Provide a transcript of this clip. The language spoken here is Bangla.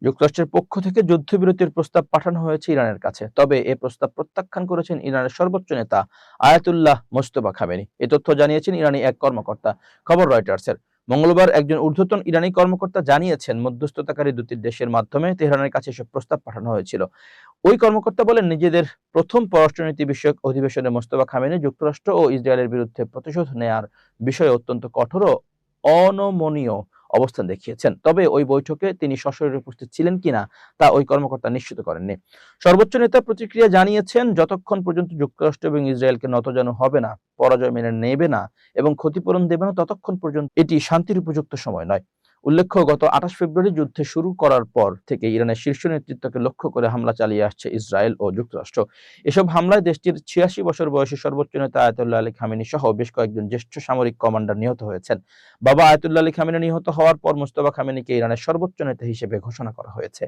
যুক্তরাষ্ট্রের পক্ষ থেকে যুদ্ধবিরতির প্রস্তাব পাঠানো হয়েছে ইরানের কাছে, তবে এ প্রস্তাব প্রত্যাখ্যান করেছেন ইরানের সর্বোচ্চ নেতা আয়াতুল্লাহ মোস্তফা খামেনি। এ তথ্য জানিয়েছেন ইরানি এক কর্মকর্তা। খবর রয়টার্সের। মঙ্গলবার একজন ঊর্ধ্বতন ইরানি কর্মকর্তা জানিয়েছেন, মধ্যস্থতাকারী দুটি দেশের মাধ্যমে তেহরানের কাছে এসব প্রস্তাব পাঠানো হয়েছিল। ওই কর্মকর্তা বলেন, নিজেদের প্রথম পররাষ্ট্রনীতি বিষয়ক অধিবেশনে মোস্তফা খামেনি যুক্তরাষ্ট্র ও ইসরায়েলের বিরুদ্ধে প্রতিশোধ নেয়ার বিষয়ে অত্যন্ত কঠোর ও অনমনীয় অবস্থান দেখিয়েছেন। তবে ওই বৈঠকে তিনি সশরীরে উপস্থিত ছিলেন কিনা তা ওই কর্মকর্তা নিশ্চিত করেননি। সর্বোচ্চ নেতা প্রতিক্রিয়া জানিয়েছেন, যতক্ষণ পর্যন্ত যুক্তরাষ্ট্র এবং ইসরায়েলকে নতজানু হবে না, পরাজয় মেনে নেবে না এবং ক্ষতিপূরণ দেবে না, ততক্ষণ পর্যন্ত এটি শান্তির উপযুক্ত সময় নয়। উল্লেখ্য, গত 28 ফেব্রুয়ারি যুদ্ধ শুরু করার পর থেকে ইরানের শীর্ষ নেতৃত্বকে লক্ষ্য করে হামলা চালিয়ে আসছে ইসরায়েল ও যুক্তরাষ্ট্র। এসব হামলায় দেশটির 86 বছর বয়সী সর্বোচ্চ নেতা আয়াতুল্লাহ আলী খামেনি সহ বেশ কয়েকজন জ্যেষ্ঠ সামরিক কমান্ডার নিহত হয়েছেন। বাবা আয়াতুল্লাহ আলী খামেনি নিহত হওয়ার পর মোস্তফা খামেনিকে ইরানের সর্বোচ্চ নেতা হিসেবে ঘোষণা করা হয়েছে।